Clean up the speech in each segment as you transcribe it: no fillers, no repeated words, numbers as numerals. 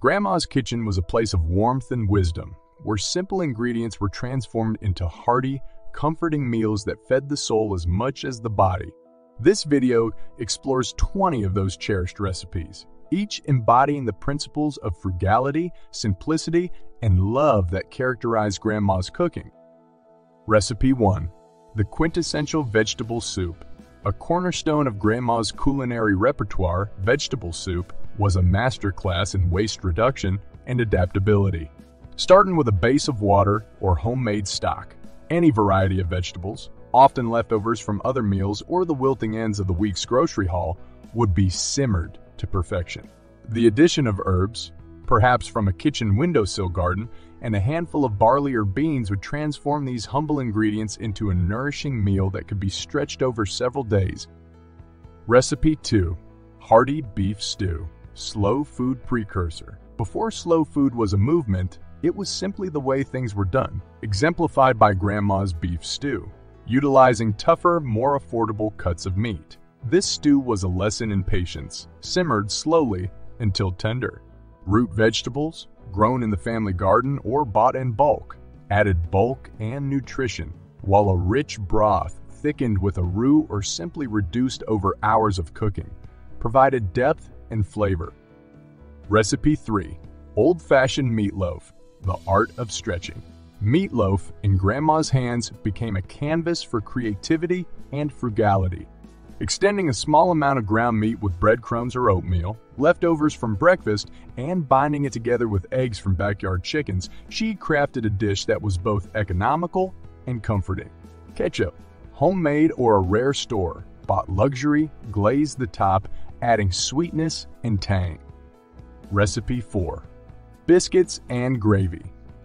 Grandma's kitchen was a place of warmth and wisdom, where simple ingredients were transformed into hearty, comforting meals that fed the soul as much as the body. This video explores 20 of those cherished recipes, each embodying the principles of frugality, simplicity, and love that characterize Grandma's cooking. Recipe 1. The quintessential vegetable soup. A cornerstone of Grandma's culinary repertoire, vegetable soup was a masterclass in waste reduction and adaptability. Starting with a base of water or homemade stock, any variety of vegetables, often leftovers from other meals or the wilting ends of the week's grocery haul, would be simmered to perfection. The addition of herbs, perhaps from a kitchen windowsill garden, and a handful of barley or beans would transform these humble ingredients into a nourishing meal that could be stretched over several days. Recipe 2. Hearty beef stew. Slow food precursor. Before slow food was a movement, it was simply the way things were done, exemplified by Grandma's beef stew, utilizing tougher, more affordable cuts of meat. This stew was a lesson in patience, simmered slowly until tender. Root vegetables, grown in the family garden or bought in bulk, added bulk and nutrition, while a rich broth, thickened with a roux or simply reduced over hours of cooking, provided depth and flavor. Recipe 3. Old-fashioned meatloaf, the art of stretching. Meatloaf, in Grandma's hands, became a canvas for creativity and frugality. Extending a small amount of ground meat with breadcrumbs or oatmeal, leftovers from breakfast, and binding it together with eggs from backyard chickens, she crafted a dish that was both economical and comforting. Ketchup, homemade or a rare store, bought luxury, glazed the top, adding sweetness and tang. Recipe 4. Biscuits and gravy.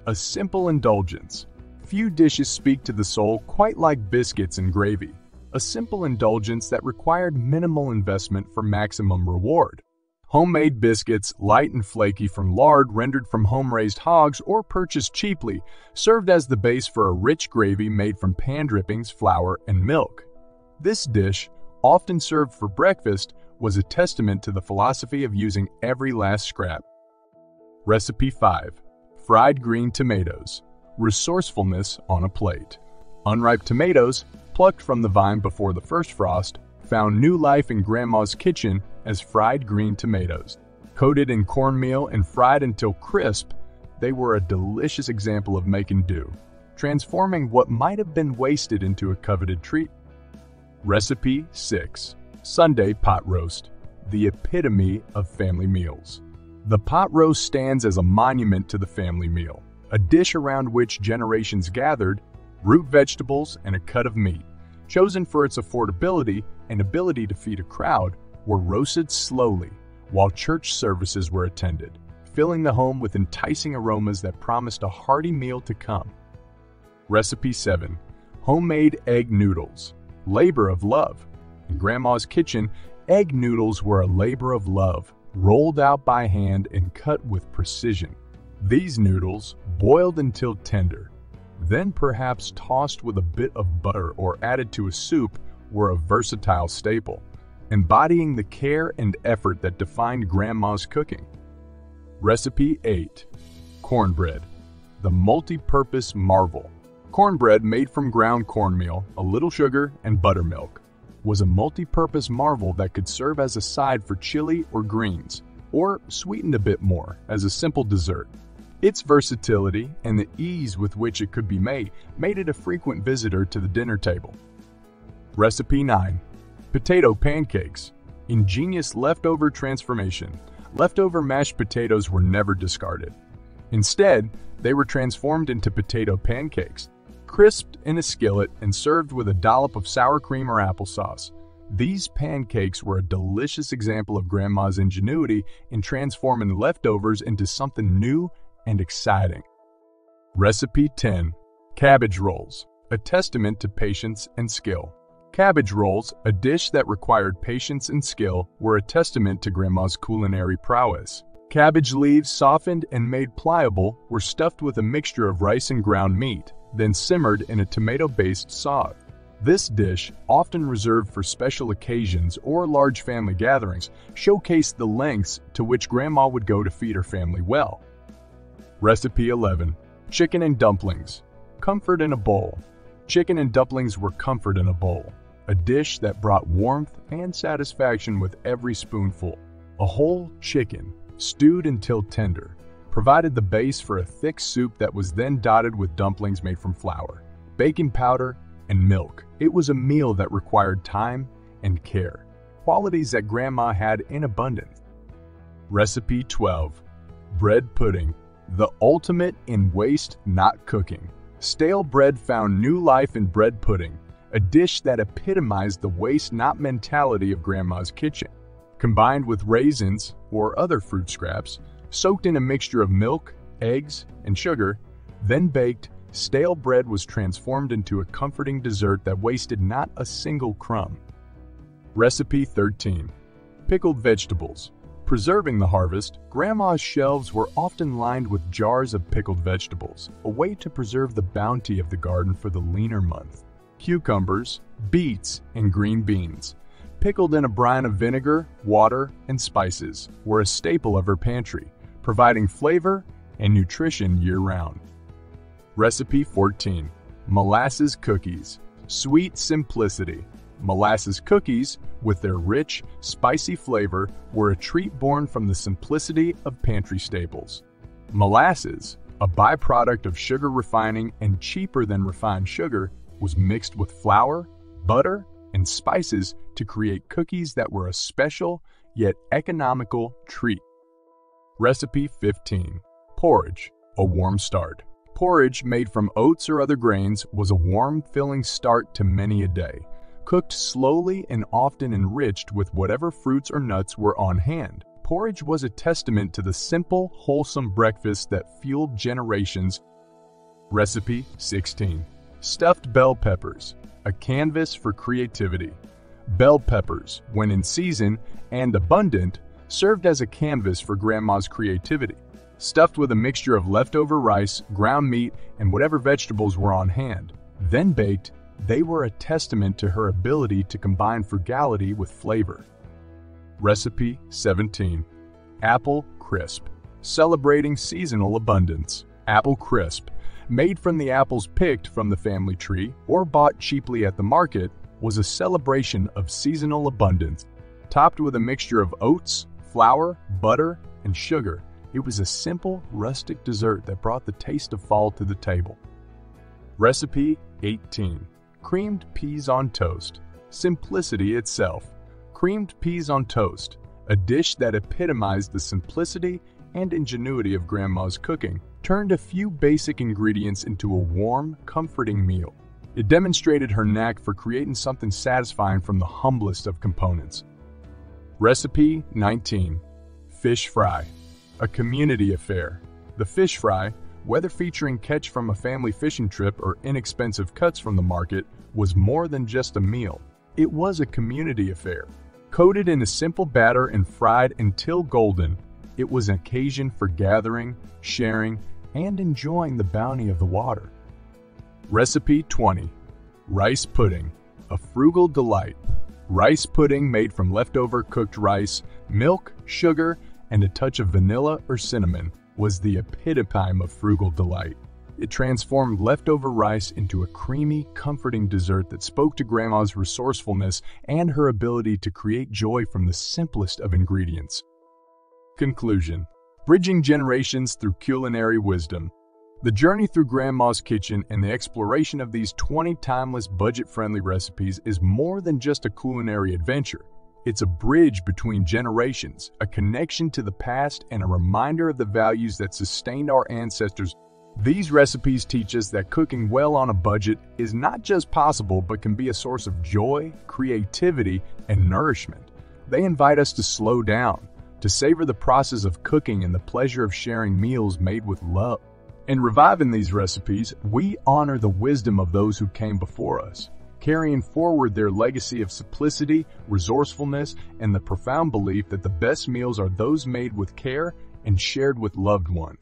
A simple indulgence. Few dishes speak to the soul quite like biscuits and gravy. A simple indulgence that required minimal investment for maximum reward. Homemade biscuits, light and flaky from lard rendered from home-raised hogs or purchased cheaply, served as the base for a rich gravy made from pan drippings, flour, and milk. This dish, often served for breakfast, was a testament to the philosophy of using every last scrap. Recipe 5. Fried green tomatoes. Resourcefulness on a plate. Unripe tomatoes, plucked from the vine before the first frost, found new life in Grandma's kitchen as fried green tomatoes. Coated in cornmeal and fried until crisp, they were a delicious example of making do, transforming what might have been wasted into a coveted treat. Recipe 6. Sunday pot roast. The epitome of family meals. The pot roast stands as a monument to the family meal, a dish around which generations gathered, root vegetables, and a cut of meat, chosen for its affordability and ability to feed a crowd, were roasted slowly while church services were attended, filling the home with enticing aromas that promised a hearty meal to come. Recipe 7. Homemade egg noodles. Labor of love. In Grandma's kitchen, egg noodles were a labor of love, rolled out by hand and cut with precision. These noodles, boiled until tender, then perhaps tossed with a bit of butter or added to a soup, were a versatile staple, embodying the care and effort that defined Grandma's cooking. Recipe 8. Cornbread. The multi-purpose marvel. Cornbread made from ground cornmeal, a little sugar, and buttermilk was a multi-purpose marvel that could serve as a side for chili or greens, or sweetened a bit more as a simple dessert. Its versatility and the ease with which it could be made it a frequent visitor to the dinner table. Recipe 9. Potato pancakes. Ingenious leftover transformation. Leftover mashed potatoes were never discarded. Instead, they were transformed into potato pancakes, crisped in a skillet and served with a dollop of sour cream or applesauce. These pancakes were a delicious example of Grandma's ingenuity in transforming leftovers into something new and exciting. Recipe 10. Cabbage rolls. A testament to patience and skill. Cabbage rolls, a dish that required patience and skill, were a testament to Grandma's culinary prowess. Cabbage leaves, softened and made pliable, were stuffed with a mixture of rice and ground meat, then simmered in a tomato-based sauce. This dish, often reserved for special occasions or large family gatherings, showcased the lengths to which Grandma would go to feed her family well. Recipe 11. Chicken and dumplings. Comfort in a bowl. Chicken and dumplings were comfort in a bowl, a dish that brought warmth and satisfaction with every spoonful. A whole chicken, stewed until tender, provided the base for a thick soup that was then dotted with dumplings made from flour, baking powder, and milk. It was a meal that required time and care, qualities that Grandma had in abundance. Recipe 12. Bread pudding. The ultimate in waste not cooking. Stale bread found new life in bread pudding, a dish that epitomized the waste not mentality of Grandma's kitchen. Combined with raisins or other fruit scraps, soaked in a mixture of milk, eggs, and sugar, then baked, stale bread was transformed into a comforting dessert that wasted not a single crumb. Recipe 13. Pickled vegetables. Preserving the harvest, Grandma's shelves were often lined with jars of pickled vegetables, a way to preserve the bounty of the garden for the leaner month. Cucumbers, beets, and green beans, pickled in a brine of vinegar, water, and spices, were a staple of her pantry, providing flavor and nutrition year-round. Recipe 14. Molasses cookies. Sweet simplicity. Molasses cookies, with their rich, spicy flavor, were a treat born from the simplicity of pantry staples. Molasses, a byproduct of sugar refining and cheaper than refined sugar, was mixed with flour, butter, and spices to create cookies that were a special yet economical treat. Recipe 15. Porridge, a warm start. Porridge made from oats or other grains was a warm, filling start to many a day, cooked slowly and often enriched with whatever fruits or nuts were on hand. Porridge was a testament to the simple, wholesome breakfast that fueled generations. Recipe 16. Stuffed bell peppers, a canvas for creativity. Bell peppers, when in season and abundant, served as a canvas for Grandma's creativity. Stuffed with a mixture of leftover rice, ground meat, and whatever vegetables were on hand. Then baked, they were a testament to her ability to combine frugality with flavor. Recipe 17. Apple crisp. Celebrating seasonal abundance. Apple crisp, made from the apples picked from the family tree or bought cheaply at the market, was a celebration of seasonal abundance. Topped with a mixture of oats, flour, butter, and sugar, it was a simple, rustic dessert that brought the taste of fall to the table. Recipe 18. Creamed peas on toast. Simplicity itself. Creamed peas on toast, a dish that epitomized the simplicity and ingenuity of Grandma's cooking, turned a few basic ingredients into a warm, comforting meal. It demonstrated her knack for creating something satisfying from the humblest of components. Recipe 19. Fish fry. A community affair. The fish fry, whether featuring catch from a family fishing trip or inexpensive cuts from the market, was more than just a meal. It was a community affair. Coated in a simple batter and fried until golden, it was an occasion for gathering, sharing, and enjoying the bounty of the water. Recipe 20. Rice pudding. A frugal delight. Rice pudding made from leftover cooked rice, milk, sugar, and a touch of vanilla or cinnamon was the epitome of frugal delight. It transformed leftover rice into a creamy, comforting dessert that spoke to Grandma's resourcefulness and her ability to create joy from the simplest of ingredients. Conclusion. Bridging generations through culinary wisdom. The journey through Grandma's kitchen and the exploration of these 20 timeless, budget-friendly recipes is more than just a culinary adventure. It's a bridge between generations, a connection to the past, and a reminder of the values that sustained our ancestors. These recipes teach us that cooking well on a budget is not just possible but can be a source of joy, creativity, and nourishment. They invite us to slow down, to savor the process of cooking and the pleasure of sharing meals made with love. In reviving these recipes, we honor the wisdom of those who came before us, carrying forward their legacy of simplicity, resourcefulness, and the profound belief that the best meals are those made with care and shared with loved ones.